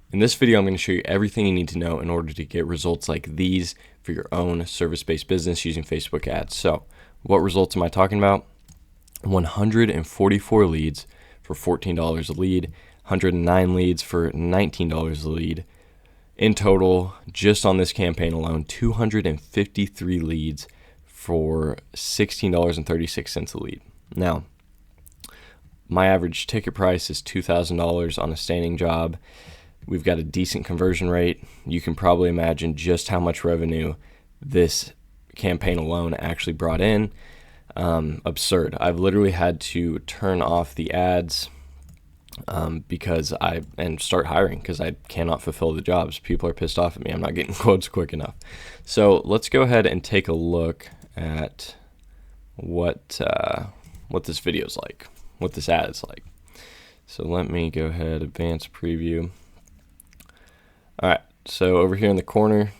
In this video, I'm going to show you everything you need to know in order to get results like these for your own service-based business using Facebook ads. So what results am I talking about? 144 leads for $14 a lead, 109 leads for $19 a lead. In total, just on this campaign alone, 253 leads for $16.36 a lead. Now, my average ticket price is $2,000 on a standing job. We've got a decent conversion rate. You can probably imagine just how much revenue this campaign alone actually brought in. Absurd. I've literally had to turn off the ads and start hiring because I cannot fulfill the jobs. People are pissed off at me. I'm not getting quotes quick enough. So let's go ahead and take a look at what this video is like, what this ad is like. So let me go ahead, advanced preview. All right, so over here in the corner,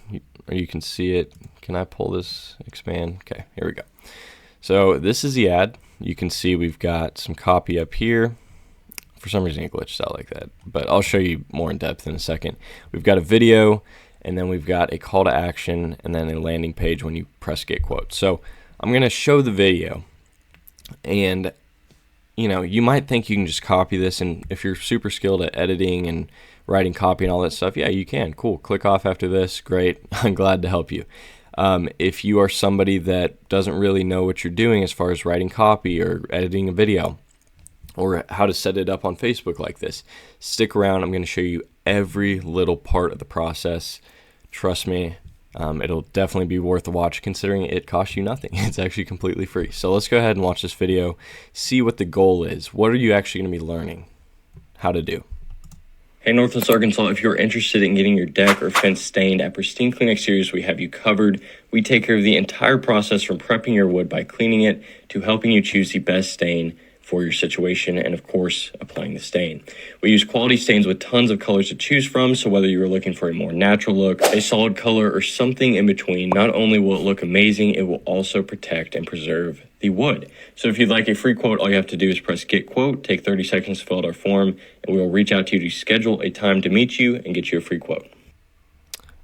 you can see it. Can I pull this, expand? Okay, here we go. So this is the ad. You can see we've got some copy up here. For some reason it glitched out like that, but I'll show you more in depth in a second. We've got a video, and then we've got a call to action, and then a landing page when you press get quote. So I'm gonna show the video, and you might think you can just copy this, and if you're super skilled at editing and writing copy and all that stuff, yeah, you can. Cool. Click off after this. Great. I'm glad to help you. If you are somebody that doesn't really know what you're doing as far as writing copy or editing a video or how to set it up on Facebook like this, stick around. I'm going to show you every little part of the process. Trust me, it'll definitely be worth the watch considering it costs you nothing. It's actually completely free. So let's go ahead and watch this video, see what the goal is. What are you actually going to be learning how to do? Hey Northwest Arkansas, if you're interested in getting your deck or fence stained at Pristine Clean Exteriors, we have you covered. We take care of the entire process from prepping your wood by cleaning it to helping you choose the best stain for your situation and, of course, applying the stain. We use quality stains with tons of colors to choose from, so whether you are looking for a more natural look, a solid color, or something in between, not only will it look amazing, it will also protect and preserve the wood. So if you'd like a free quote, all you have to do is press get quote, take 30 seconds to fill out our form, and we will reach out to you to schedule a time to meet you and get you a free quote.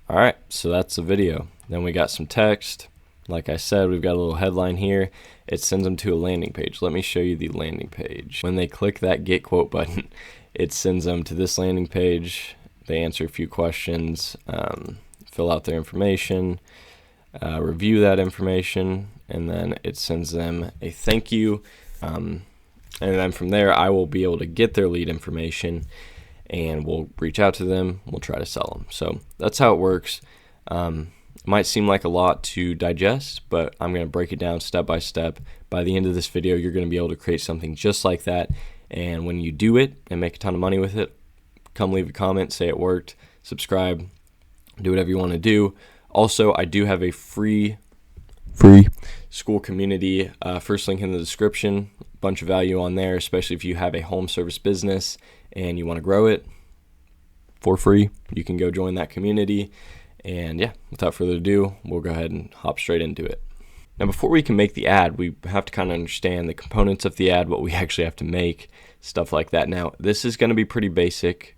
All right, so that's the video. Then we got some text. Like I said, we've got a little headline here. It sends them to a landing page. Let me show you the landing page. When they click that get quote button, it sends them to this landing page. They answer a few questions, fill out their information, review that information, and then it sends them a thank you. And then from there, I will be able to get their lead information and we'll reach out to them. We'll try to sell them. So that's how it works. It might seem like a lot to digest, but I'm going to break it down step by step. By the end of this video, you're going to be able to create something just like that. And when you do it and make a ton of money with it, come leave a comment, say it worked, subscribe, do whatever you want to do. Also, I do have a free Skool community. First link in the description. A bunch of value on there, especially if you have a home service business and you want to grow it for free. You can go join that community. And yeah, without further ado, we'll go ahead and hop straight into it. Now, before we can make the ad, we have to kind of understand the components of the ad, what we actually have to make, stuff like that. Now, this is going to be pretty basic.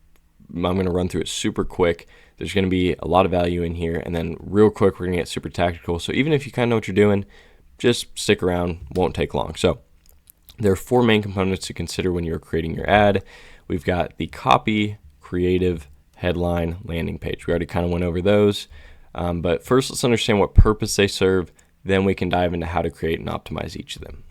I'm going to run through it super quick. There's going to be a lot of value in here. And then real quick, we're going to get super tactical. So even if you kind of know what you're doing, just stick around. Won't take long. So there are four main components to consider when you're creating your ad. We've got the copy, creative, headline, landing page. We already kind of went over those, but first let's understand what purpose they serve, then we can dive into how to create and optimize each of them.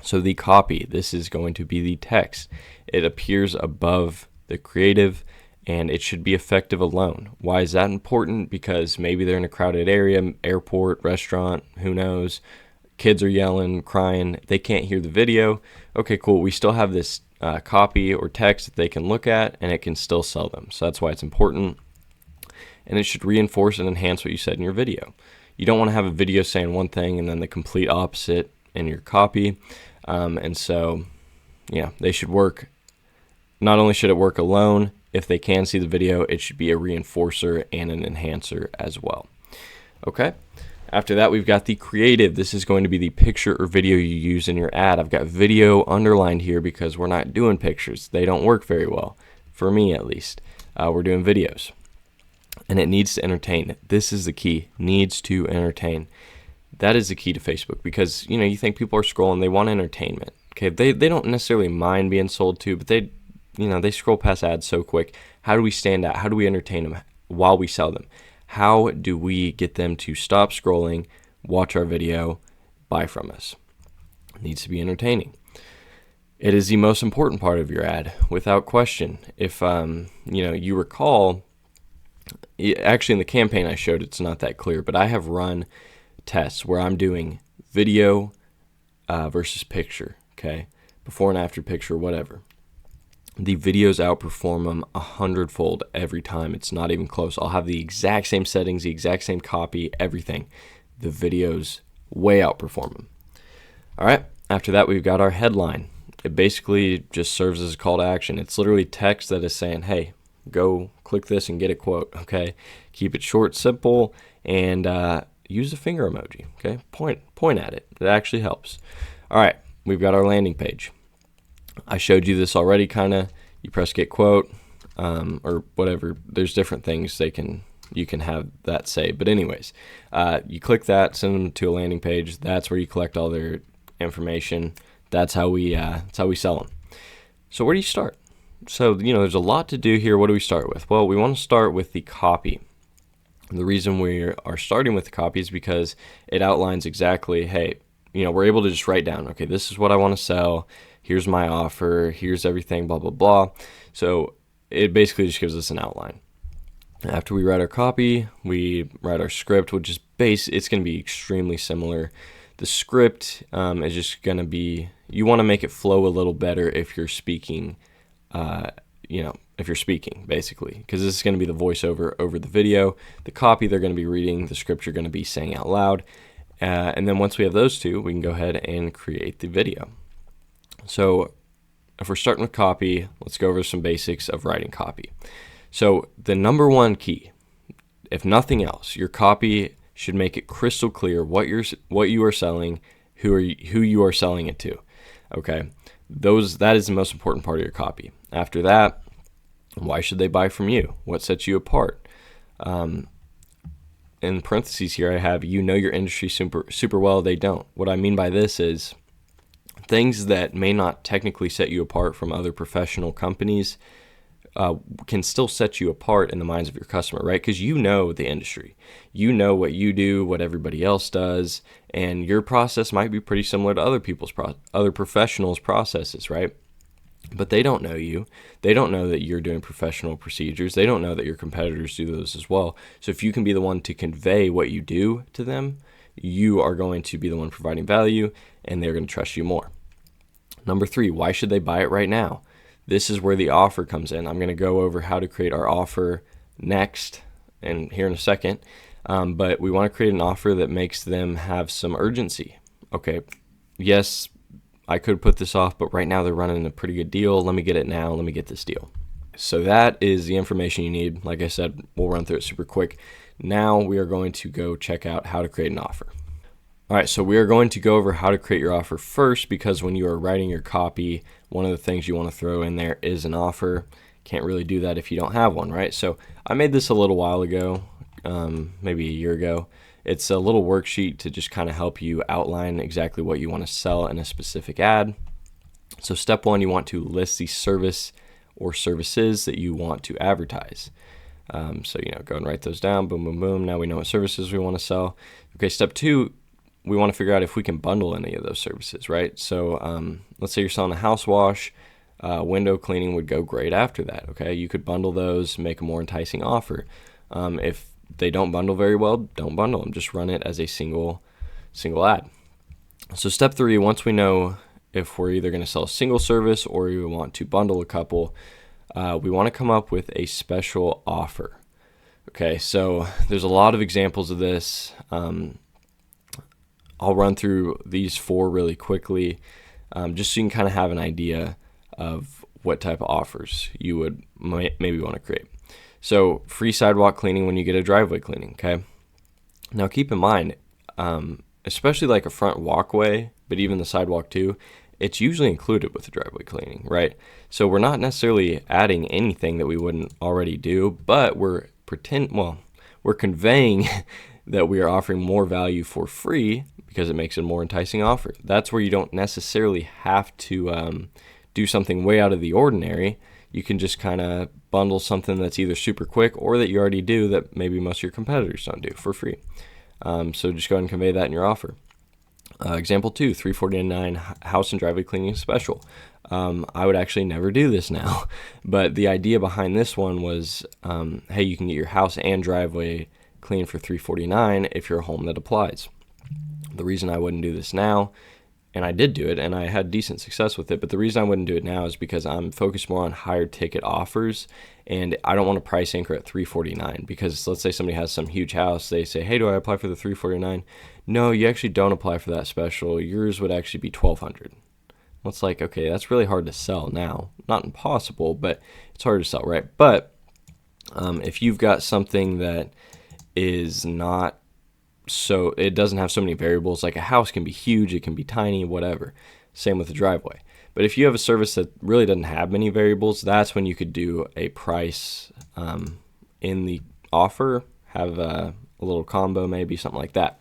So the copy, this is going to be the text. It appears above the creative and it should be effective alone. Why is that important? Because maybe they're in a crowded area, airport, restaurant, who knows, kids are yelling, crying, they can't hear the video. Okay, cool, we still have this copy or text that they can look at and it can still sell them. So that's why it's important. And it should reinforce and enhance what you said in your video. You don't want to have a video saying one thing and then the complete opposite in your copy. And so, yeah, they should work. Not only should it work alone, if they can see the video, it should be a reinforcer and an enhancer as well. Okay. After that, we've got the creative. This is going to be the picture or video you use in your ad. I've got video underlined here because we're not doing pictures. They don't work very well, for me at least. We're doing videos, and it needs to entertain. This is the key, needs to entertain. That is the key to Facebook, because, you think people are scrolling, they want entertainment. Okay, they don't necessarily mind being sold to, but they scroll past ads so quick. How do we stand out? How do we entertain them while we sell them? How do we get them to stop scrolling, watch our video, buy from us? It needs to be entertaining. It is the most important part of your ad, without question. If you recall, actually in the campaign I showed, it's not that clear, but I have run tests where I'm doing video versus picture, okay, before and after picture, whatever. The videos outperform them 100-fold every time. It's not even close. I'll have the exact same settings, the exact same copy, everything. The videos way outperform them. All right, after that, we've got our headline. It basically just serves as a call to action. It's literally text that is saying, hey, go click this and get a quote, okay? Keep it short, simple, and use the finger emoji, okay? Point at it. It actually helps. All right, we've got our landing page. I showed you this already, kind of. You press get quote, or whatever. There's different things you can have that say. But anyways, you click that, send them to a landing page. That's where you collect all their information. That's how we sell them. So where do you start? So, there's a lot to do here. What do we start with? Well, we want to start with the copy. The reason we are starting with the copy is because it outlines exactly, hey, we're able to just write down, okay, this is what I want to sell. Here's my offer. Here's everything, blah, blah, blah. So it basically just gives us an outline. After we write our copy, we write our script, which is it's going to be extremely similar. The script is just going to be, you want to make it flow a little better if you're speaking, basically, because this is going to be the voiceover over the video. The copy they're going to be reading, the script you're going to be saying out loud. And then once we have those two, we can go ahead and create the video. So if we're starting with copy, let's go over some basics of writing copy. So the number one key, if nothing else, your copy should make it crystal clear what you are selling, who you are selling it to. Okay, that is the most important part of your copy. After that, why should they buy from you? What sets you apart? In parentheses here, I have your industry super well. They don't. What I mean by this is things that may not technically set you apart from other professional companies can still set you apart in the minds of your customer, right? Because you know the industry. You know what you do, what everybody else does, and your process might be pretty similar to other professionals' processes, right? But they don't know you. They don't know that you're doing professional procedures. They don't know that your competitors do those as well. So if you can be the one to convey what you do to them, you are going to be the one providing value, and they're going to trust you more. Number 3, why should they buy it right now? This is where the offer comes in. I'm going to go over how to create our offer next and here in a second. But we want to create an offer that makes them have some urgency. Okay, yes, I could put this off, but right now they're running a pretty good deal. Let me get it now. Let me get this deal. So that is the information you need. Like I said, we'll run through it super quick. Now we are going to go check out how to create an offer. All right, so we are going to go over how to create your offer first, because when you are writing your copy, one of the things you want to throw in there is an offer. Can't really do that if you don't have one, right? So I made this a little while ago, maybe a year ago. It's a little worksheet to just kind of help you outline exactly what you want to sell in a specific ad. So step 1, you want to list the service or services that you want to advertise. So go and write those down. Boom, boom, boom. Now we know what services we want to sell. Okay, step 2, we want to figure out if we can bundle any of those services, right? So let's say you're selling a house wash, window cleaning would go great after that, okay? You could bundle those, make a more enticing offer. If they don't bundle very well, don't bundle them. Just run it as a single ad. So step 3, once we know if we're either going to sell a single service or we want to bundle a couple, we want to come up with a special offer. Okay, so there's a lot of examples of this. I'll run through these 4 really quickly, just so you can kind of have an idea of what type of offers you would maybe want to create. So free sidewalk cleaning when you get a driveway cleaning, okay? Now keep in mind, especially like a front walkway, but even the sidewalk too, it's usually included with the driveway cleaning, right? So we're not necessarily adding anything that we wouldn't already do, but we're conveying that we are offering more value for free because it makes it a more enticing offer. That's where you don't necessarily have to do something way out of the ordinary. You can just kind of bundle something that's either super quick or that you already do that maybe most of your competitors don't do for free. So just go ahead and convey that in your offer. Example 2, $349 house and driveway cleaning special. I would actually never do this now, but the idea behind this one was, hey, you can get your house and driveway cleaned for $349 if you're a home that applies. The reason I wouldn't do this now, and I did do it, and I had decent success with it, but the reason I wouldn't do it now is because I'm focused more on higher ticket offers, and I don't want to price anchor at $349 because let's say somebody has some huge house, they say, hey, do I apply for the $349? No, you actually don't apply for that special. Yours would actually be $1,200. Well, it's like, okay, that's really hard to sell now. Not impossible, but it's hard to sell, right? But if you've got something that is not so, it doesn't have so many variables, like a house can be huge, it can be tiny, whatever. Same with the driveway. But if you have a service that really doesn't have many variables, that's when you could do a price in the offer, have a little combo, maybe something like that.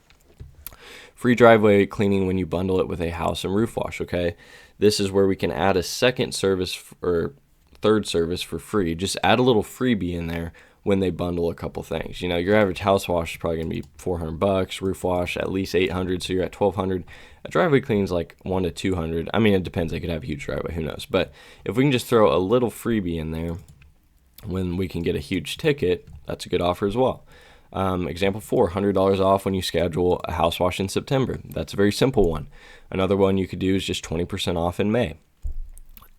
Free driveway cleaning when you bundle it with a house and roof wash, okay? This is where we can add a second service or third service for free. Just add a little freebie in there when they bundle a couple things. You know, your average house wash is probably going to be $400, roof wash at least $800, so you're at $1,200. A driveway clean's like $100 to $200. I mean, it depends. They could have a huge driveway, who knows? But if we can just throw a little freebie in there when we can get a huge ticket, that's a good offer as well. Example 4, $100 off when you schedule a house wash in September. That's a very simple one. Another one you could do is just 20% off in May.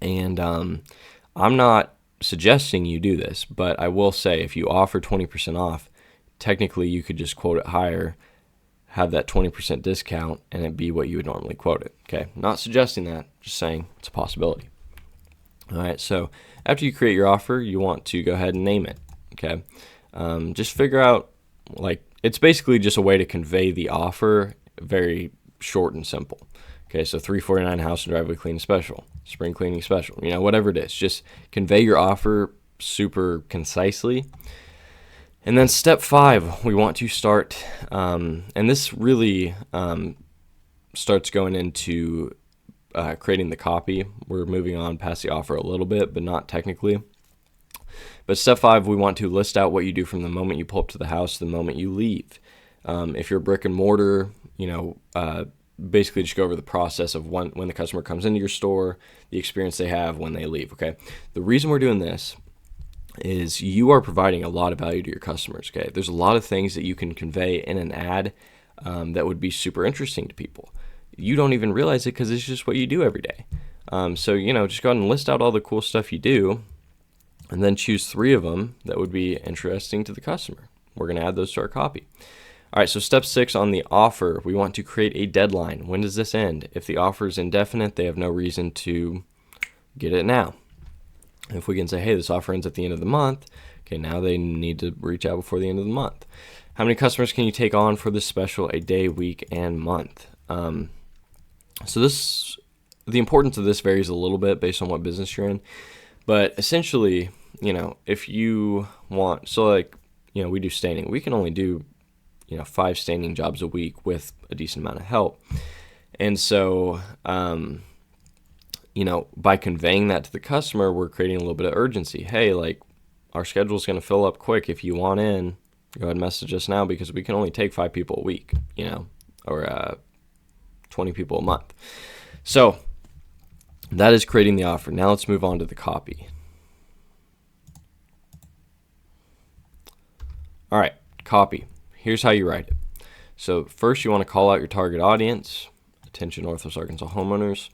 And I'm not suggesting you do this, but I will say if you offer 20% off, technically you could just quote it higher, have that 20% discount, and it be what you would normally quote it. Okay, not suggesting that, just saying it's a possibility. All right, so after you create your offer, you want to go ahead and name it. Okay, just figure out, like, it's basically just a way to convey the offer, very short and simple. Okay, so $349 house and driveway cleaning special, spring cleaning special, you know, whatever it is. Just convey your offer super concisely. And then step 5, we want to start, and this really starts going into creating the copy. We're moving on past the offer a little bit, but not technically. But step 5, we want to list out what you do from the moment you pull up to the house to the moment you leave. If you're brick and mortar, you know, basically just go over the process of when the customer comes into your store, the experience they have when they leave, okay? The reason we're doing this is you are providing a lot of value to your customers, okay? There's a lot of things that you can convey in an ad that would be super interesting to people. You don't even realize it because it's just what you do every day. So, you know, just go ahead and list out all the cool stuff you do and then choose 3 of them that would be interesting to the customer. We're going to add those to our copy. All right, so step 6 on the offer, we want to create a deadline. When does this end? If the offer is indefinite, they have no reason to get it now. If we can say, hey, this offer ends at the end of the month, okay, now they need to reach out before the end of the month. How many customers can you take on for this special a day, week, and month? So the importance of this varies a little bit based on what business you're in. But essentially, you know, if you want, so like, you know, we do staining. We can only do, you know, 5 staining jobs a week with a decent amount of help. And so, you know, by conveying that to the customer, we're creating a little bit of urgency. Hey, like, our schedule is going to fill up quick. If you want in, go ahead and message us now because we can only take 5 people a week, you know, or 20 people a month. So that is creating the offer. Now let's move on to the copy. All right, copy. Here's how you write it. So first you want to call out your target audience. Attention Northwest Arkansas homeowners.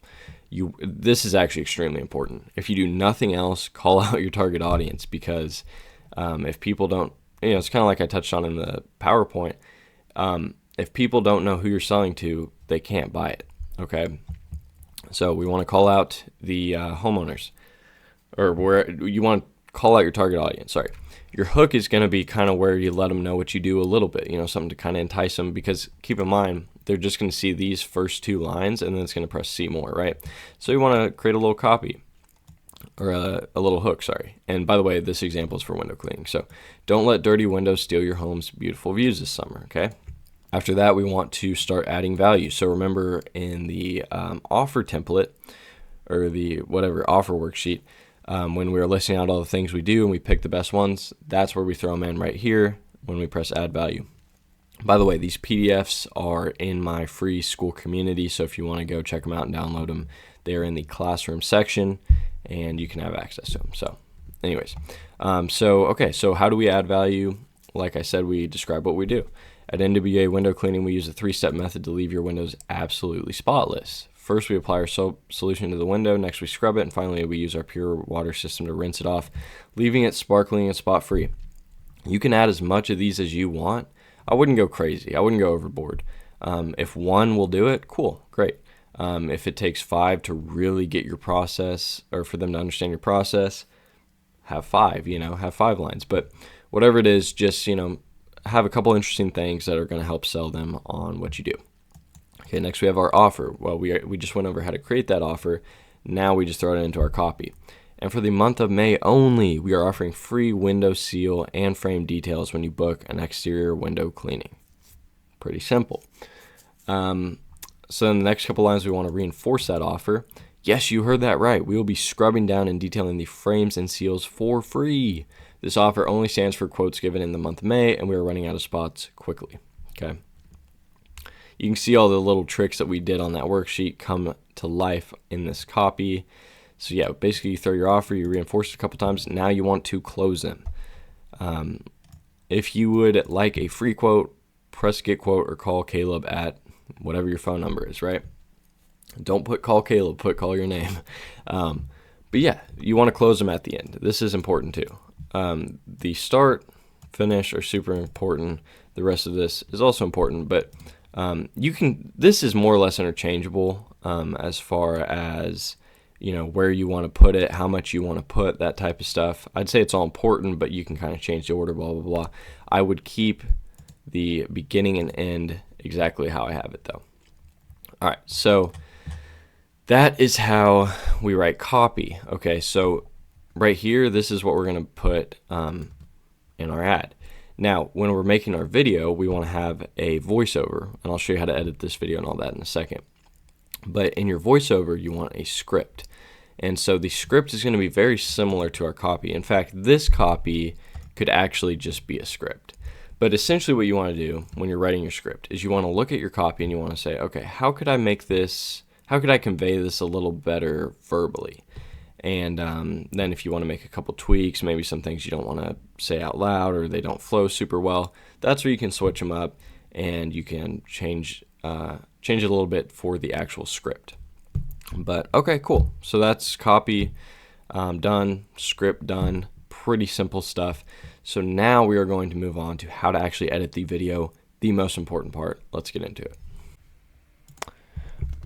This is actually extremely important. If you do nothing else, call out your target audience because if people don't, you know, it's kind of like I touched on in the PowerPoint. If people don't know who you're selling to, they can't buy it, okay? So we want to call out the homeowners, or where you want to call out your target audience, sorry. Your hook is going to be kind of where you let them know what you do a little bit, you know, something to kind of entice them because keep in mind, they're just going to see these first two lines, and then it's going to press see more, right? So you want to create a little copy, or a little hook, sorry. And by the way, this example is for window cleaning. So don't let dirty windows steal your home's beautiful views this summer, okay? After that, we want to start adding value. So remember in the offer template, or the whatever offer worksheet, when we were listing out all the things we do and we pick the best ones, that's where we throw them in right here when we press add value. By the way, these PDFs are in my free Skool community, so if you want to go check them out and download them, they're in the classroom section and you can have access to them. So anyways, so how do we add value? Like I said, we describe what we do. At NWA Window Cleaning, we use a 3-step method to leave your windows absolutely spotless. First, we apply our soap solution to the window. Next, we scrub it. And finally, we use our pure water system to rinse it off, leaving it sparkling and spot-free. You can add as much of these as you want. I wouldn't go crazy. I wouldn't go overboard. If one will do it, cool, great. If it takes 5 to really get your process, or for them to understand your process, have 5, have 5 lines. But whatever it is, just, have a couple interesting things that are going to help sell them on what you do. Okay, next we have our offer. Well, we just went over how to create that offer. Now we just throw it into our copy. And for the month of May only, we are offering free window seal and frame details when you book an exterior window cleaning. Pretty simple. So in the next couple lines, we want to reinforce that offer. Yes, you heard that right. We will be scrubbing down and detailing the frames and seals for free. This offer only stands for quotes given in the month of May, and we are running out of spots quickly. Okay. You can see all the little tricks that we did on that worksheet come to life in this copy. So yeah, basically you throw your offer, you reinforce it a couple times. Now you want to close them. If you would like a free quote, press get quote or call Caleb at whatever your phone number is, right? Don't put call Caleb, call your name. But yeah, you want to close them at the end. This is important too. The start, finish are super important. The rest of this is also important, but this is more or less interchangeable as far as where you want to put it, how much you want to put, that type of stuff. I'd say it's all important, but you can kind of change the order, blah, blah, blah. I would keep the beginning and end exactly how I have it though. All right, so that is how we write copy. Okay, so right here, this is what we're going to put in our ad. Now, when we're making our video, we want to have a voiceover, and I'll show you how to edit this video and all that in a second. But in your voiceover, you want a script. And so the script is going to be very similar to our copy. In fact, this copy could actually just be a script. But essentially what you want to do when you're writing your script is you want to look at your copy and you want to say, okay, how could I convey this a little better verbally? And then if you want to make a couple tweaks, maybe some things you don't want to say out loud or they don't flow super well, that's where you can switch them up and you can change it a little bit for the actual script. But okay, cool. So that's copy done, script done, pretty simple stuff. So now we are going to move on to how to actually edit the video, the most important part. Let's get into it.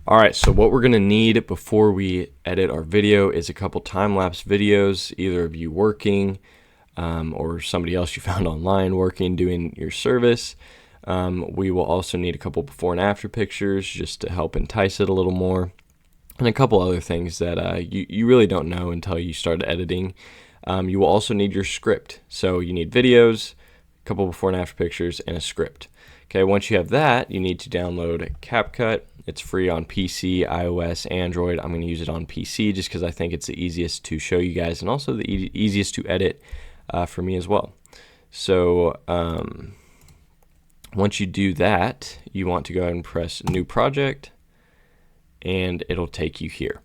All right, so what we're going to need before we edit our video is a couple time-lapse videos, either of you working or somebody else you found online working, doing your service. We will also need a couple before and after pictures just to help entice it a little more, and a couple other things that you really don't know until you start editing. You will also need your script. So you need videos, a couple before and after pictures, and a script. Okay, once you have that, you need to download CapCut. It's free on PC, iOS, Android. I'm going to use it on PC just because I think it's the easiest to show you guys and also the easiest to edit for me as well. So once you do that, you want to go ahead and press New Project, and it'll take you here.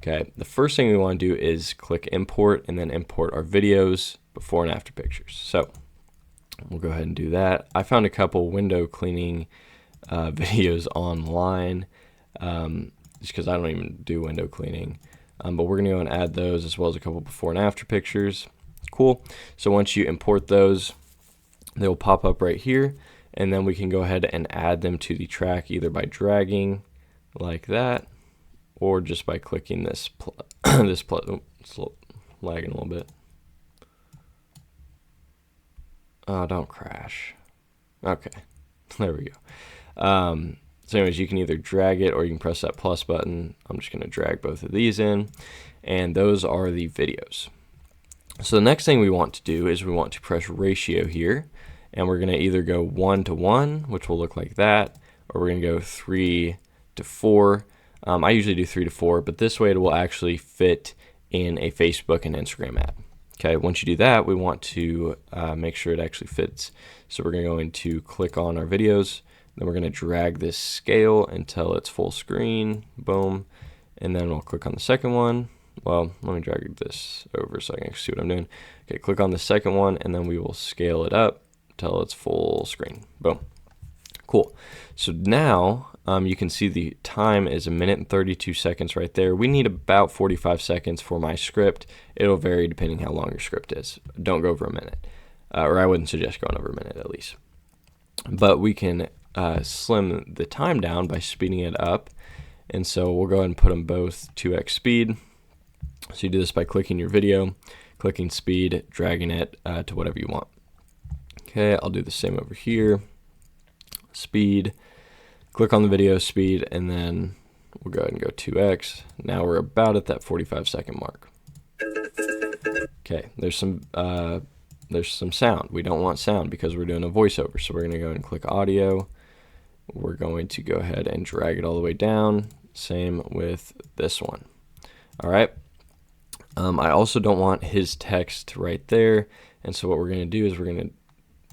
Okay, the first thing we want to do is click Import and then import our videos, before and after pictures. So we'll go ahead and do that. I found a couple window cleaning videos online just because I don't even do window cleaning. But we're going to go and add those as well as a couple before and after pictures. Cool. So once you import those, they will pop up right here. And then we can go ahead and add them to the track either by dragging like that or just by clicking this. It's lagging a little bit. Oh, don't crash. Okay, there we go. So anyways, you can either drag it or you can press that plus button. I'm just going to drag both of these in, and those are the videos. So the next thing we want to do is we want to press ratio here, and we're going to either go 1 to 1, which will look like that, or we're going to go 3 to 4. I usually do 3 to 4, but this way it will actually fit in a Facebook and Instagram ad. Okay, once you do that, we want to make sure it actually fits. So we're going to click on our videos, then we're going to drag this scale until it's full screen, boom, and then we'll click on the second one. Well, let me drag this over so I can see what I'm doing. Okay, click on the second one, and then we will scale it up until it's full screen, boom. Cool. So now you can see the time is 1 minute and 32 seconds right there. We need about 45 seconds for my script. It'll vary depending how long your script is. Don't go over a minute, or I wouldn't suggest going over a minute at least. But we can slim the time down by speeding it up. And so we'll go ahead and put them both 2x speed. So you do this by clicking your video, clicking speed, dragging it to whatever you want. Okay, I'll do the same over here. Speed, click on the video, speed, and then we'll go ahead and go 2x. Now we're about at that 45-second mark. Okay, there's some sound. We don't want sound because we're doing a voiceover, so we're going to go and click audio. We're going to go ahead and drag it all the way down. Same with this one. All right. I also don't want his text right there, and so what we're going to do is we're going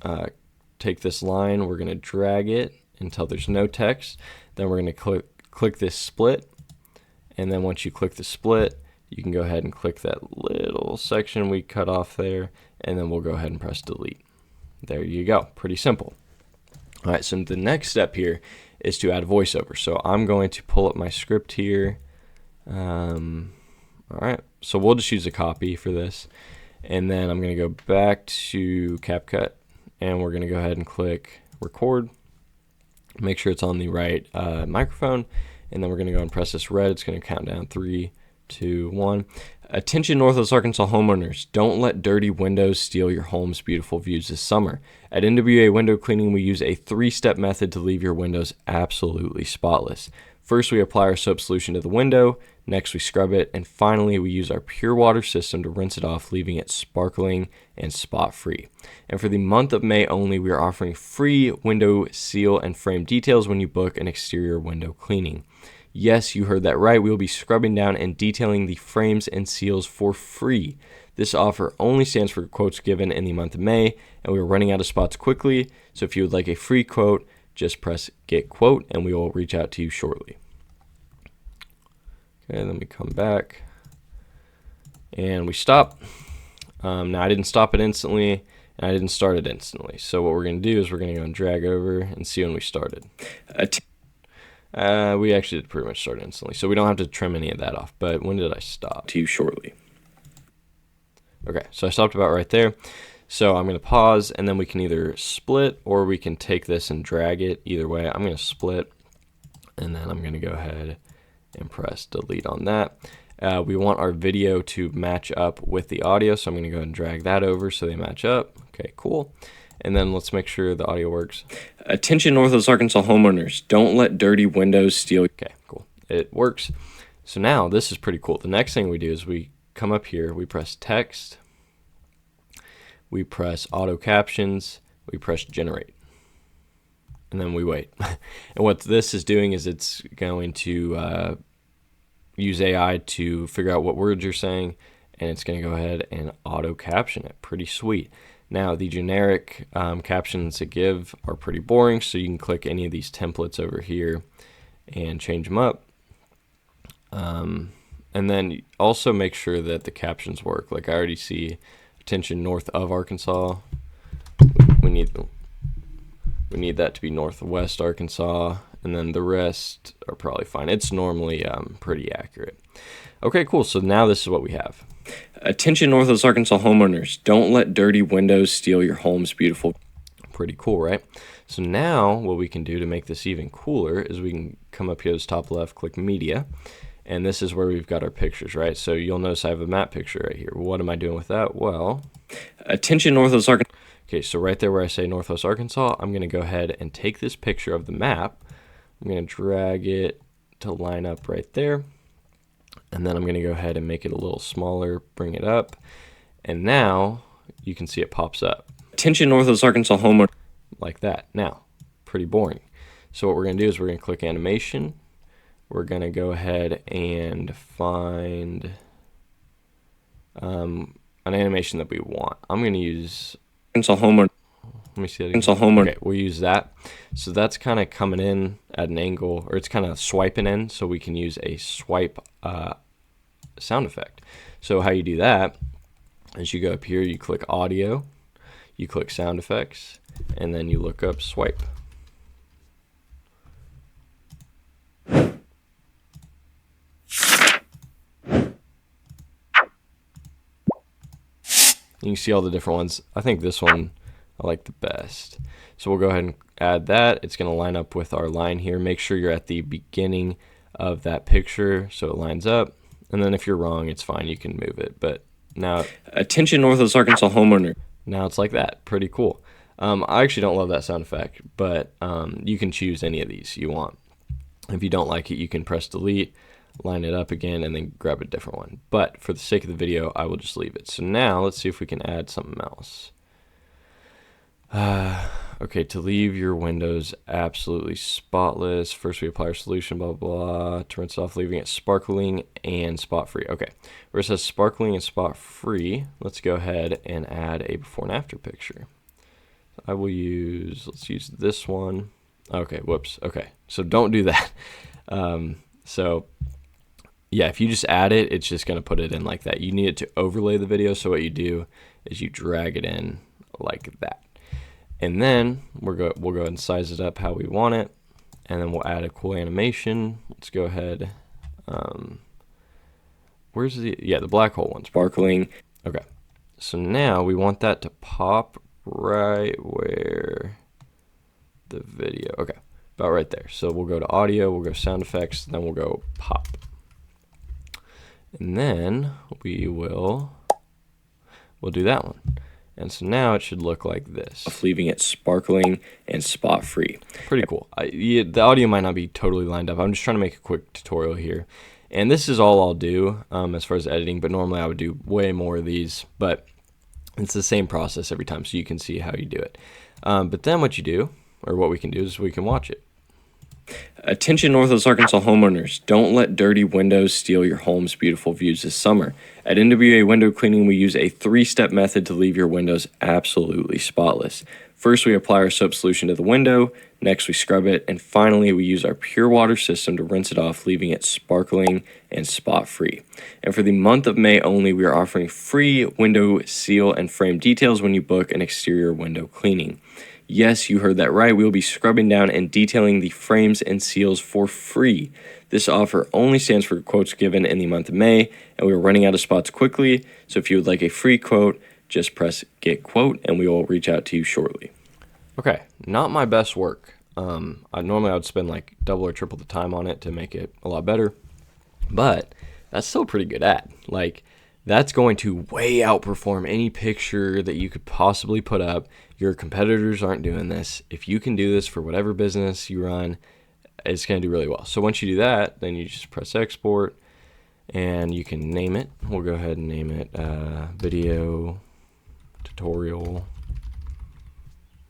to take this line, we're going to drag it until there's no text, then we're going to click this split, and then once you click the split, you can go ahead and click that little section we cut off there, and then we'll go ahead and press delete. There you go, pretty simple. All right, so the next step here is to add voiceover. So I'm going to pull up my script here. All right, so we'll just use a copy for this, and then I'm going to go back to CapCut, and we're going to go ahead and click record. Make sure it's on the right microphone, and then we're going to go and press this red. It's going to count down 3, 2, 1. Attention Northwest Arkansas homeowners, don't let dirty windows steal your home's beautiful views this summer. At NWA Window Cleaning, we use a 3-step method to leave your windows absolutely spotless. First, we apply our soap solution to the window. Next, we scrub it. And finally, we use our pure water system to rinse it off, leaving it sparkling and spot-free. And for the month of May only, we are offering free window seal and frame details when you book an exterior window cleaning. Yes, you heard that right. We will be scrubbing down and detailing the frames and seals for free. This offer only stands for quotes given in the month of May, and we are running out of spots quickly. So if you would like a free quote, just press get quote, and we will reach out to you shortly. Okay, then we come back, and we stop. Now I didn't stop it instantly, and I didn't start it instantly. So what we're going to do is we're going to go and drag over and see when we started. We actually did pretty much start instantly, so we don't have to trim any of that off. But when did I stop? To you shortly. Okay, so I stopped about right there. So I'm going to pause, and then we can either split or we can take this and drag it. Either way, I'm going to split, and then I'm going to go ahead and press delete on that. We want our video to match up with the audio, so I'm going to go ahead and drag that over so they match up. Okay, cool. And then let's make sure the audio works. Attention Northwest Arkansas homeowners, don't let dirty windows steal. Okay, cool. It works. So now this is pretty cool. The next thing we do is we come up here, we press text, we press auto captions, we press generate, and then we wait. And what this is doing is it's going to use AI to figure out what words you're saying, and it's going to go ahead and auto caption it. Pretty sweet. Now, the generic captions it give are pretty boring, so you can click any of these templates over here and change them up. And then also make sure that the captions work. Like I already see attention north of Arkansas. We need that to be northwest Arkansas, and then the rest are probably fine. It's normally pretty accurate. Okay, cool. So now this is what we have. Attention Northwest Arkansas homeowners, don't let dirty windows steal your home's beautiful. Pretty cool, right? So now what we can do to make this even cooler is we can come up here to the top left, click media, and this is where we've got our pictures, right? So you'll notice I have a map picture right here. What am I doing with that? Well, attention Northwest Arkansas. Okay, so right there where I say Northwest Arkansas, I'm going to go ahead and take this picture of the map. I'm going to drag it to line up right there. And then I'm going to go ahead and make it a little smaller, bring it up. And now you can see it pops up. Attention Northwest Arkansas homeowner. Like that. Now, pretty boring. So what we're going to do is we're going to click animation. We're going to go ahead and find an animation that we want. I'm going to use Arkansas homeowner. Let me see that again. Arkansas homeowner. Okay, we'll use that. So that's kind of coming in at an angle, or it's kind of swiping in, so we can use a swipe sound effect. So how you do that is you go up here, you click audio, you click sound effects, and then you look up swipe. You can see all the different ones. I think this one I like the best. So we'll go ahead and add that. It's going to line up with our line here. Make sure you're at the beginning of that picture so it lines up. And then if you're wrong, it's fine. You can move it. But now, attention Northwest Arkansas homeowner. Now it's like that. Pretty cool. I actually don't love that sound effect, but you can choose any of these you want. If you don't like it, you can press delete, line it up again, and then grab a different one. But for the sake of the video, I will just leave it. So now let's see if we can add something else. Okay, to leave your windows absolutely spotless, first we apply our solution, blah, blah, blah, to rinse off, leaving it sparkling and spot free. Okay, where it says sparkling and spot free, let's go ahead and add a before and after picture. I will use, let's use this one. Okay, whoops. Okay, so don't do that. So yeah, if you just add it, it's just going to put it in like that. You need it to overlay the video, so what you do is you drag it in like that. And then we'll go ahead and size it up how we want it, and then we'll add a cool animation. Let's go ahead. Where's the black hole one? Sparkling. Okay, so now we want that to pop right where the video. Okay, about right there. So we'll go to audio, we'll go sound effects, then we'll go pop. And then we'll do that one. And so now it should look like this. Leaving it sparkling and spot free. Pretty cool. The audio might not be totally lined up. I'm just trying to make a quick tutorial here. And this is all I'll do as far as editing, but normally I would do way more of these. But it's the same process every time, so you can see how you do it. But then what you do, or what we can do, is we can watch it. Attention Northwest Arkansas homeowners, don't let dirty windows steal your home's beautiful views this summer. At NWA Window Cleaning, we use a 3-step method to leave your windows absolutely spotless. First, we apply our soap solution to the window, next we scrub it, and finally we use our pure water system to rinse it off, leaving it sparkling and spot free. And for the month of May only, we are offering free window seal and frame details when you book an exterior window cleaning. Yes, you heard that right. We will be scrubbing down and detailing the frames and seals for free. This offer only stands for quotes given in the month of May, and we are running out of spots quickly. So if you would like a free quote, just press get quote, and we will reach out to you shortly. Okay, not my best work. Normally I would spend like double or triple the time on it to make it a lot better, but that's still a pretty good ad. Like, that's going to way outperform any picture that you could possibly put up. Your competitors aren't doing this. If you can do this for whatever business you run, it's going to do really well. So once you do that, then you just press export, and you can name it. We'll go ahead and name it video tutorial.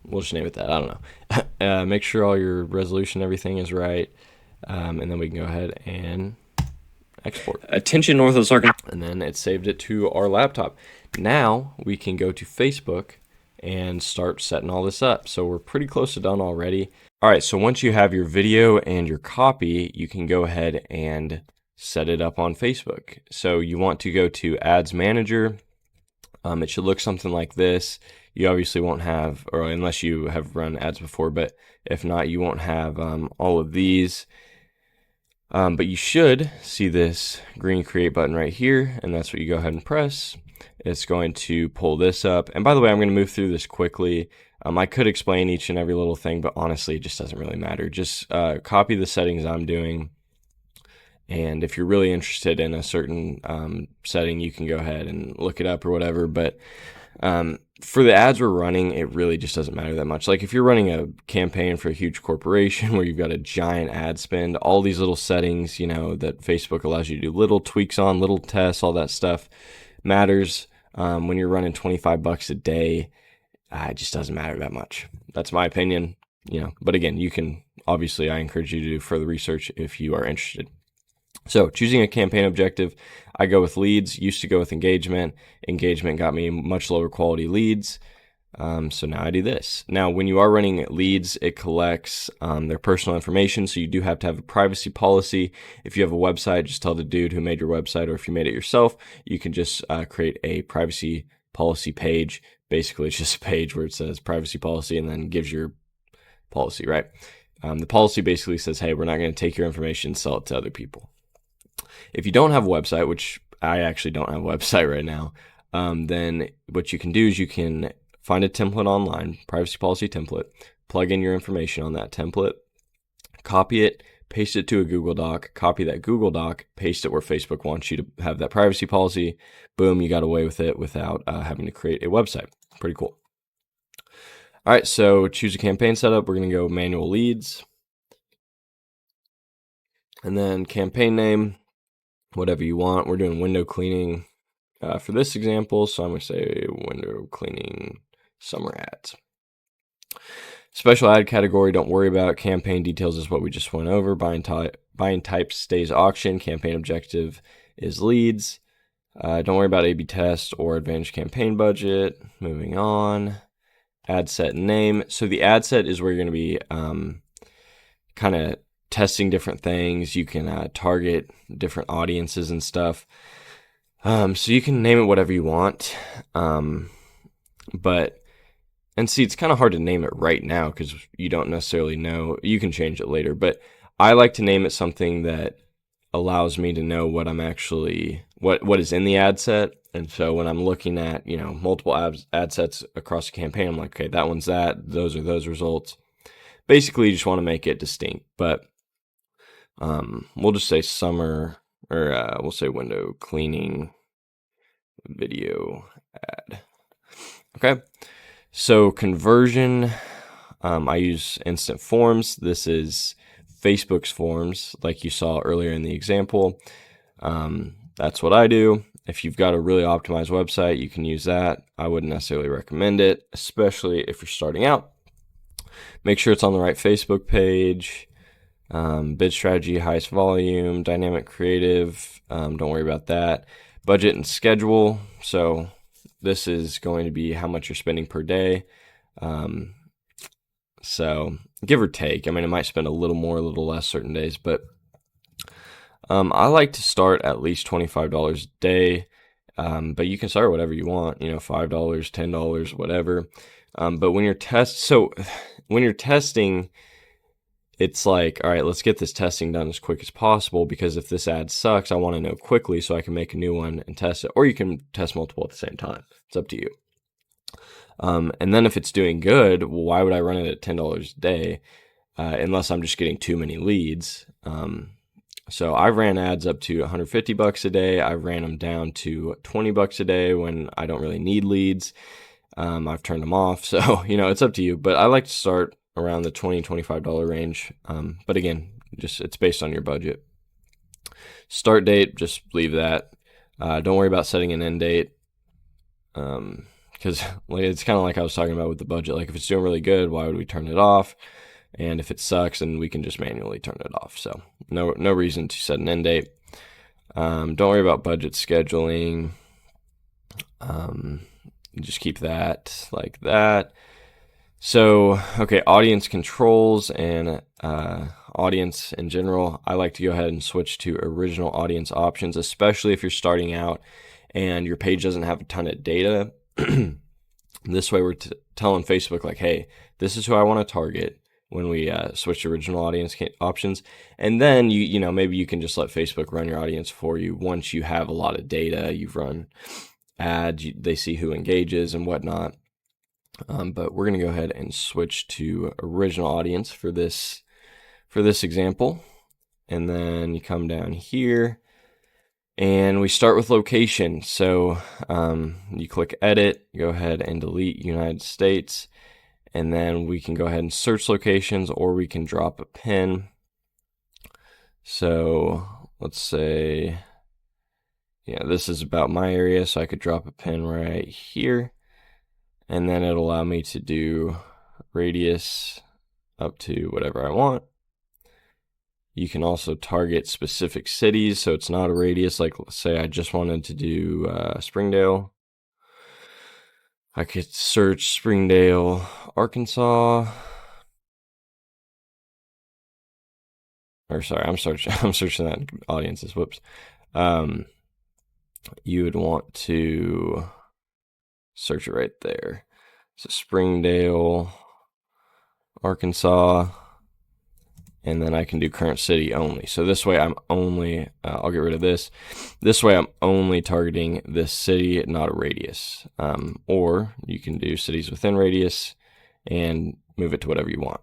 We'll just name it that. I don't know. Make sure all your resolution, everything is right, and then we can go ahead and export. Attention Northwest Arkansas. And then it saved it to our laptop. Now we can go to Facebook and start setting all this up. So we're pretty close to done already. All right, so once you have your video and your copy, you can go ahead and set it up on Facebook. So you want to go to Ads Manager. It should look something like this. You obviously won't have, or unless you have run ads before, but if not, you won't have all of these. But you should see this green create button right here, and that's what you go ahead and press. It's going to pull this up. And by the way, I'm going to move through this quickly. I could explain each and every little thing, but honestly, it just doesn't really matter. Just copy the settings I'm doing. And if you're really interested in a certain setting, you can go ahead and look it up or whatever. But For the ads we're running, it really just doesn't matter that much. Like if you're running a campaign for a huge corporation where you've got a giant ad spend, all these little settings, that Facebook allows you to do little tweaks on, little tests, all that stuff matters. When you're running $25 a day, it just doesn't matter that much. That's my opinion, but again, I encourage you to do further research if you are interested. So choosing a campaign objective, I go with leads, used to go with engagement. Engagement got me much lower quality leads. So now I do this. Now, when you are running leads, it collects their personal information. So you do have to have a privacy policy. If you have a website, just tell the dude who made your website, or if you made it yourself, you can just create a privacy policy page. Basically, it's just a page where it says privacy policy and then gives your policy, right? The policy basically says, hey, we're not going to take your information and sell it to other people. If you don't have a website, which I actually don't have a website right now, then what you can do is you can find a template online, privacy policy template, plug in your information on that template, copy it, paste it to a Google Doc, copy that Google Doc, paste it where Facebook wants you to have that privacy policy. Boom, you got away with it without having to create a website. Pretty cool. All right, so choose a campaign setup. We're going to go manual leads. And then campaign name, whatever you want. We're doing window cleaning for this example, so I'm going to say window cleaning summer ads. Special ad category, don't worry about. Campaign details is what we just went over. Buying type stays auction. Campaign objective is leads. Don't worry about A/B test or advantage campaign budget. Moving on. Ad set name. So the ad set is where you're going to be kind of testing different things. You can target different audiences and stuff. So you can name it whatever you want. It's kind of hard to name it right now because you don't necessarily know. You can change it later, but I like to name it something that allows me to know what I'm actually, what is in the ad set. And so when I'm looking at, multiple ad sets across a campaign, I'm like, okay, that one's that, those are those results. Basically, you just want to make it distinct, but we'll just say summer, or we'll say window cleaning video ad. Okay, so conversion, I use instant forms. This is Facebook's forms, like you saw earlier in the example. That's what I do. If you've got a really optimized website, you can use that. I wouldn't necessarily recommend it, especially if you're starting out. Make sure it's on the right Facebook page. Bid strategy, highest volume, dynamic creative. Don't worry about that. Budget and schedule. So this is going to be how much you're spending per day. So give or take. I mean, it might spend a little more, a little less certain days, but I like to start at least $25 a day. But you can start whatever you want, $5, $10, whatever. But when you're testing, it's like, all right, let's get this testing done as quick as possible, because if this ad sucks, I want to know quickly so I can make a new one and test it. Or you can test multiple at the same time. It's up to you. And then if it's doing good, well, why would I run it at $10 a day unless I'm just getting too many leads? So I ran ads up to $150 a day. I ran them down to $20 a day when I don't really need leads. I've turned them off. So, it's up to you. But I like to start around the $20, $25 range. But again, it's based on your budget. Start date, just leave that. Don't worry about setting an end date. Because it's kind of like I was talking about with the budget. Like if it's doing really good, why would we turn it off? And if it sucks, then we can just manually turn it off. So no reason to set an end date. Don't worry about budget scheduling. Just keep that like that. So, okay, audience controls and audience in general. I like to go ahead and switch to original audience options, especially if you're starting out and your page doesn't have a ton of data. This way we're telling Facebook like, hey, this is who I want to target when we switch to original audience options. And then maybe you can just let Facebook run your audience for you once you have a lot of data. You've run ads, they see who engages and whatnot. But we're going to go ahead and switch to original audience for this example. And then you come down here And we start with location. So you click edit, go ahead and delete United States. And then we can go ahead and search locations, or we can drop a pin. So let's say, yeah, this is about my area, so I could drop a pin right here. And then it'll allow me to do radius up to whatever I want. You can also target specific cities, so it's not a radius. Like, let's say I just wanted to do Springdale. I could search Springdale, Arkansas. Or sorry, I'm searching that audiences. Whoops. You would want to search it right there. So Springdale, Arkansas, and then I can do current city only. So this way I'm only, I'll get rid of this. This way I'm only targeting this city, not a radius. Or you can do cities within radius and move it to whatever you want.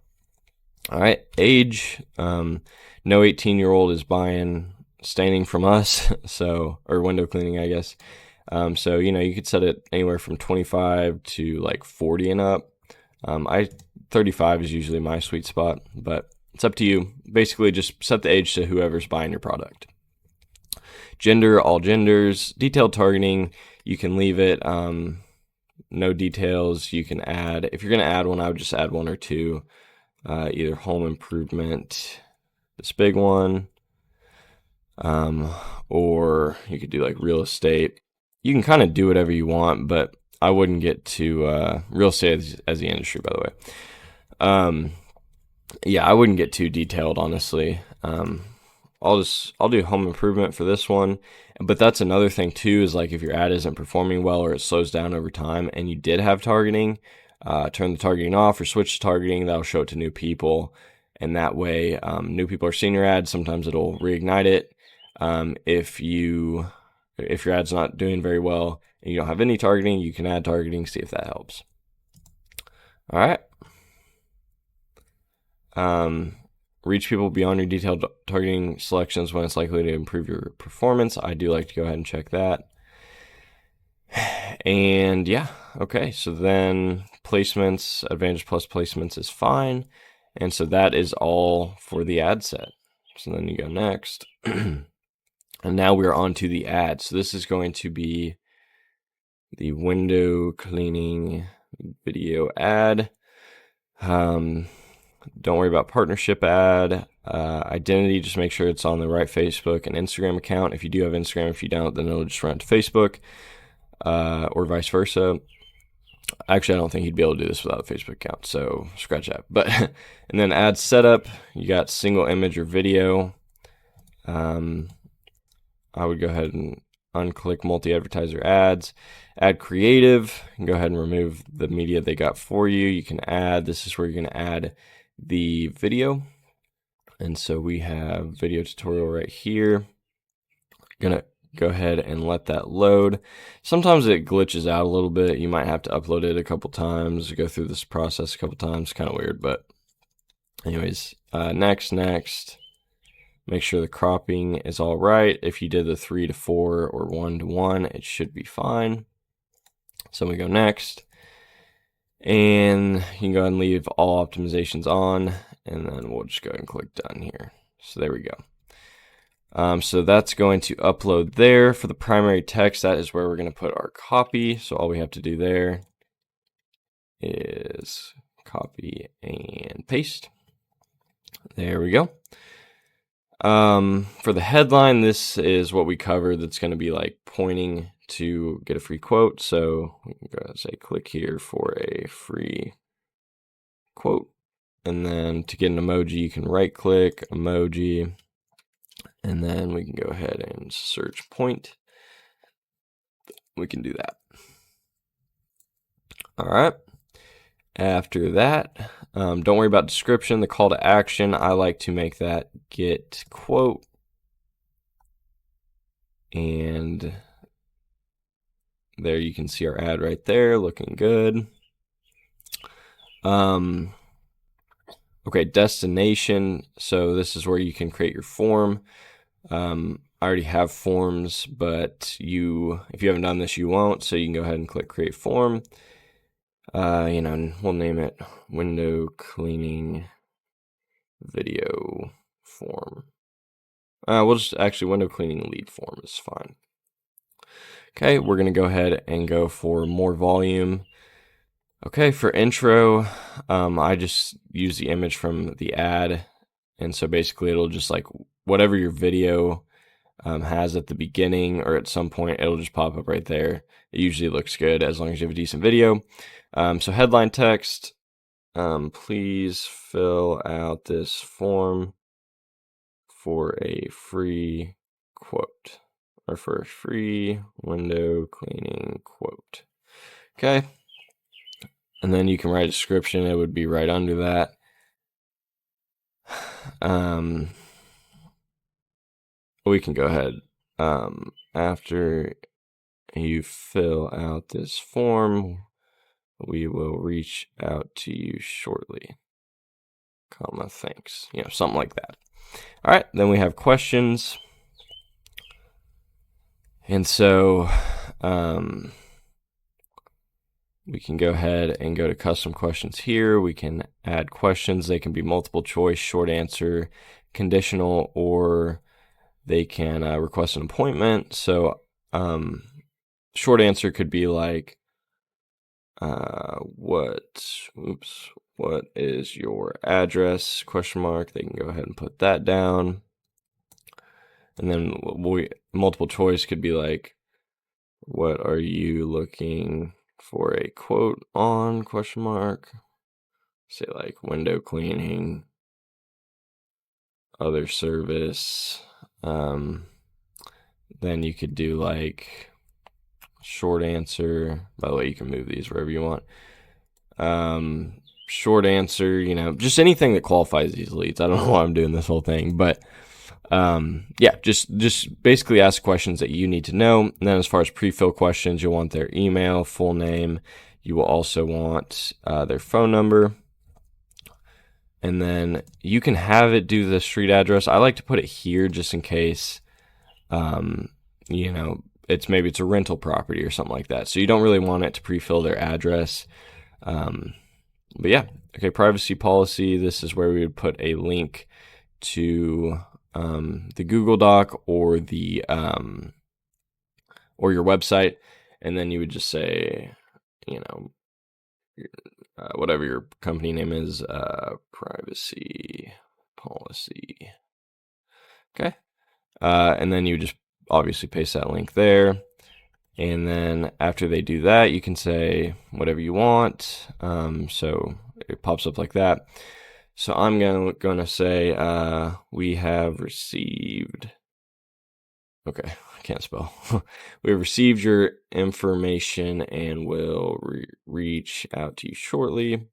All right, age, no 18-year-old is buying staining from us, so, or window cleaning, I guess. So, you know, you could set it anywhere from 25 to like 40 and up. 35 is usually my sweet spot, but it's up to you. Basically, just set the age to whoever's buying your product. Gender, all genders. Detailed targeting, you can leave it. No details, you can add. If you're going to add one, I would just add one or two. Either home improvement, this big one, or you could do like real estate. You can kind of do whatever you want, but I wouldn't get to real estate as the industry, by the way. Yeah, I wouldn't get too detailed, honestly. I'll do home improvement for this one, but that's another thing too, is like if your ad isn't performing well or it slows down over time and you did have targeting, turn the targeting off or switch to targeting. That'll show it to new people, and that way new people are seeing your ad. Sometimes it'll reignite it. If your ad's not doing very well and you don't have any targeting, you can add targeting, see if that helps. All right. Reach people beyond your detailed targeting selections when it's likely to improve your performance. I do like to go ahead and check that. And yeah, okay, so then placements, Advantage Plus placements is fine. And so that is all for the ad set. So then you go next. And now we're on to the ad. So this is going to be the window cleaning video ad. Don't worry about partnership ad. Identity, just make sure it's on the right Facebook and Instagram account. If you do have Instagram, if you don't, then it'll just run to Facebook, or vice versa. Actually, I don't think he'd be able to do this without a Facebook account, so scratch that. But and then ad setup, you got single image or video. I would go ahead and unclick multi-advertiser ads. Add creative, and go ahead and remove the media they got for you. You can add, this is where you're going to add the video. And so we have video tutorial right here. Gonna go ahead and let that load. Sometimes it glitches out a little bit. You might have to upload it a couple times, go through this process a couple times. Kind of weird, but anyways, next. Make sure the cropping is all right. If you did the 3:4 or 1:1, it should be fine. So we go next, and you can go ahead and leave all optimizations on, and then we'll just go ahead and click done here. So there we go. So that's going to upload there. For the primary text, that is where we're going to put our copy. So all we have to do there is copy and paste. There we go. For the headline, this is what we covered. That's going to be like pointing to get a free quote. So we can go say click here for a free quote. And then to get an emoji, you can right click emoji. And then we can go ahead and search point. We can do that. All right. After that, don't worry about description. The call to action, I like to make that get quote. And there you can see our ad right there, looking good. Okay, destination. So this is where you can create your form. I already have forms, but if you haven't done this, you won't. So you can go ahead and click create form. And we'll name it window cleaning video form. We'll just actually window cleaning lead form is fine. Okay, we're gonna go ahead and go for more volume. Okay, for intro, I just use the image from the ad, and so basically it'll just like whatever your video has at the beginning or at some point, it'll just pop up right there. It usually looks good as long as you have a decent video. So headline text, please fill out this form for a free quote, or for a free window cleaning quote. Okay. And then you can write a description. It would be right under that. We can go ahead. After you fill out this form, we will reach out to you shortly. Thanks. Something like that. All right, then we have questions. And so we can go ahead and go to custom questions here. We can add questions. They can be multiple choice, short answer, conditional, or they can request an appointment. So short answer could be like, what is your address? ? They can go ahead and put that down. And then multiple choice could be like, what are you looking for a quote on ? Say like window cleaning, other service. Then you could do like short answer. By the way, you can move these wherever you want. Short answer, just anything that qualifies these leads. I don't know why I'm doing this whole thing, but just basically ask questions that you need to know. And then as far as pre-fill questions, you'll want their email, full name. You will also want their phone number. And then you can have it do the street address. I like to put it here just in case, maybe it's a rental property or something like that. So you don't really want it to pre-fill their address. But yeah, okay, privacy policy. This is where we would put a link to the Google Doc or the or your website, and then you would just say, whatever your company name is, privacy policy. Okay, and then you just obviously paste that link there. And then after they do that, you can say whatever you want. So it pops up like that. So I'm gonna say we have received. Okay, I can't spell. We have received your information and will reach out to you shortly.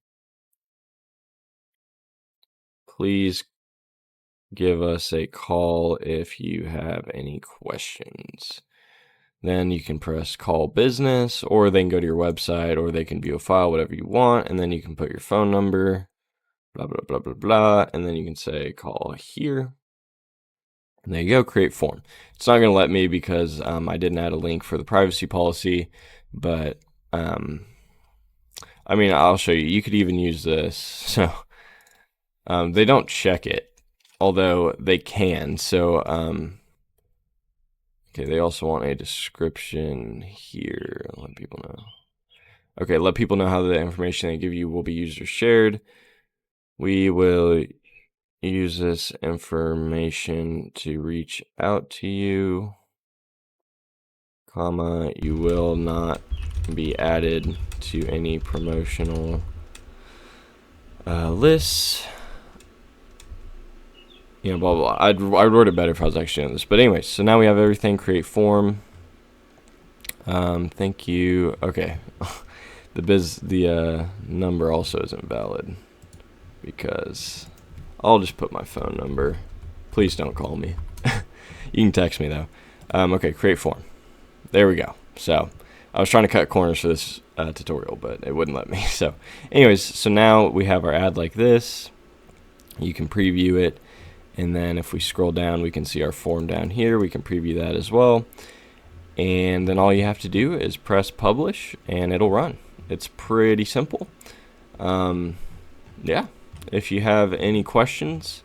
Please give us a call if you have any questions. Then you can press call business, or they can go to your website, or they can view a file, whatever you want. And then you can put your phone number, blah, blah, blah, blah, blah. And then you can say call here. And there you go, create form. It's not going to let me because I didn't add a link for the privacy policy. But, I'll show you. You could even use this. So they don't check it, although they can. So, okay, they also want a description here. Let people know. Okay, let people know how the information they give you will be used or shared. We will use this information to reach out to you, you will not be added to any promotional lists. Blah, blah, blah. I'd word it better if I was actually doing this. But anyways, so now we have everything, create form. Thank you. Okay. The number also isn't valid because I'll just put my phone number. Please don't call me. You can text me though. Okay, create form. There we go. So I was trying to cut corners for this tutorial, but it wouldn't let me. So anyways, so now we have our ad like this. You can preview it. And then if we scroll down, we can see our form down here. We can preview that as well. And then all you have to do is press publish and it'll run. It's pretty simple. Yeah, if you have any questions,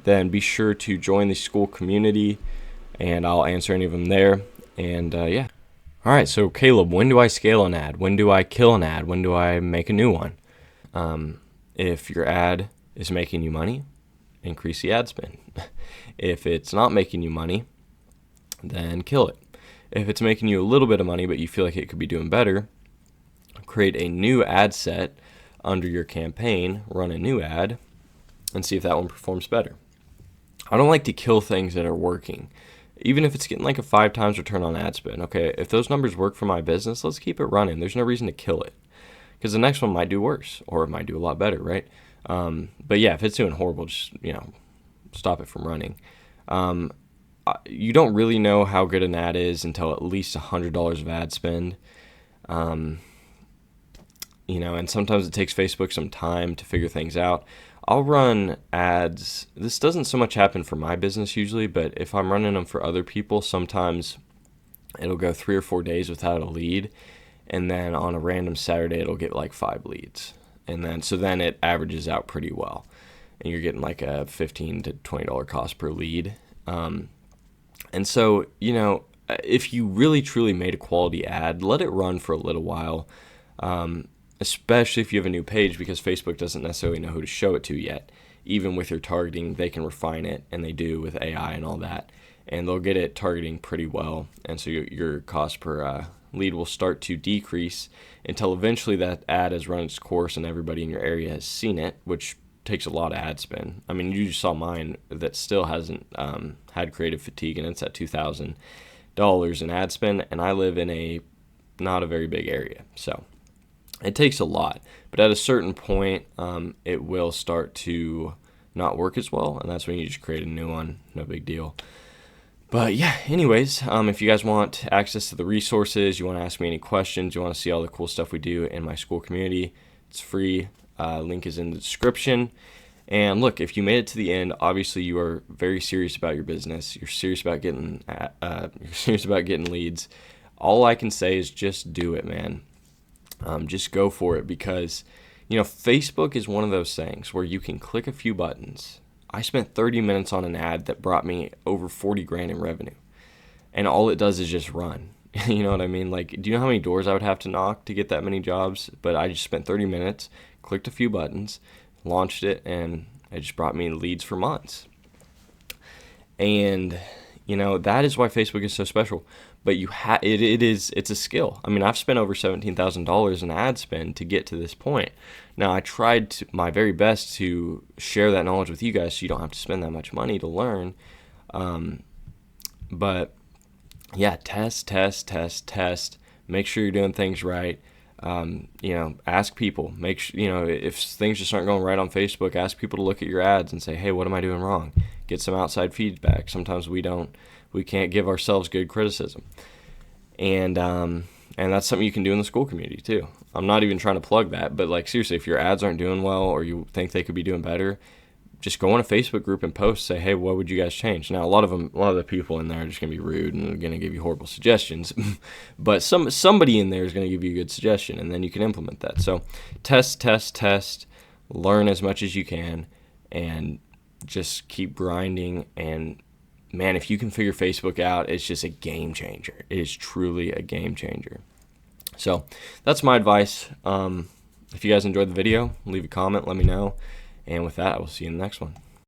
then be sure to join the Skool community and I'll answer any of them there. And yeah. All right, so Caleb, when do I scale an ad? When do I kill an ad? When do I make a new one? If your ad is making you money, increase the ad spend. If it's not making you money, then kill it. If it's making you a little bit of money but you feel like it could be doing better, create a new ad set under your campaign, run a new ad, and see if that one performs better. I don't like to kill things that are working, even if it's getting like a 5 times return on ad spend. Okay, if those numbers work for my business, let's keep it running. There's no reason to kill it because the next one might do worse or it might do a lot better, right? But yeah, if it's doing horrible, just, stop it from running. You don't really know how good an ad is until at least $100 of ad spend. And sometimes it takes Facebook some time to figure things out. I'll run ads. This doesn't so much happen for my business usually, but if I'm running them for other people, sometimes it'll go 3 or 4 days without a lead. And then on a random Saturday, it'll get like 5 leads. And then it averages out pretty well. And you're getting like a $15 to $20 cost per lead. And so, if you really truly made a quality ad, let it run for a little while, especially if you have a new page, because Facebook doesn't necessarily know who to show it to yet. Even with your targeting, they can refine it, and they do with AI and all that. And they'll get it targeting pretty well. And so your cost per lead will start to decrease until eventually that ad has run its course and everybody in your area has seen it, which takes a lot of ad spend. I mean, you just saw mine that still hasn't had creative fatigue, and it's at $2,000 in ad spend, and I live in not a very big area, so it takes a lot. But at a certain point, it will start to not work as well, and that's when you just create a new one. No big deal. But yeah, anyways, if you guys want access to the resources, you want to ask me any questions, you want to see all the cool stuff we do in my Skool community, it's free. Link is in the description. And look, if you made it to the end, obviously you are very serious about your business. You're serious about getting leads. All I can say is just do it, man. Just go for it, because Facebook is one of those things where you can click a few buttons. I spent 30 minutes on an ad that brought me over 40 grand in revenue, and all it does is just run. You know what I mean? Like, do you know how many doors I would have to knock to get that many jobs? But I just spent 30 minutes, clicked a few buttons, launched it, and it just brought me leads for months. And that is why Facebook is so special. But it's a skill. I mean, I've spent over $17,000 in ad spend to get to this point. Now, I tried my very best to share that knowledge with you guys so you don't have to spend that much money to learn. But yeah, test. Make sure you're doing things right. Ask people. Make sure, if things just aren't going right on Facebook, ask people to look at your ads and say, hey, what am I doing wrong? Get some outside feedback. Sometimes we can't give ourselves good criticism. And that's something you can do in the Skool community too. I'm not even trying to plug that, but like, seriously, if your ads aren't doing well or you think they could be doing better, just go in a Facebook group and post, say, hey, what would you guys change? Now, a lot of the people in there are just going to be rude and are going to give you horrible suggestions, but somebody in there is going to give you a good suggestion, and then you can implement that. So test, learn as much as you can, and just keep grinding. And man, if you can figure Facebook out, it's just a game changer. It is truly a game changer. So that's my advice. If you guys enjoyed the video, leave a comment, let me know. And with that, I will see you in the next one.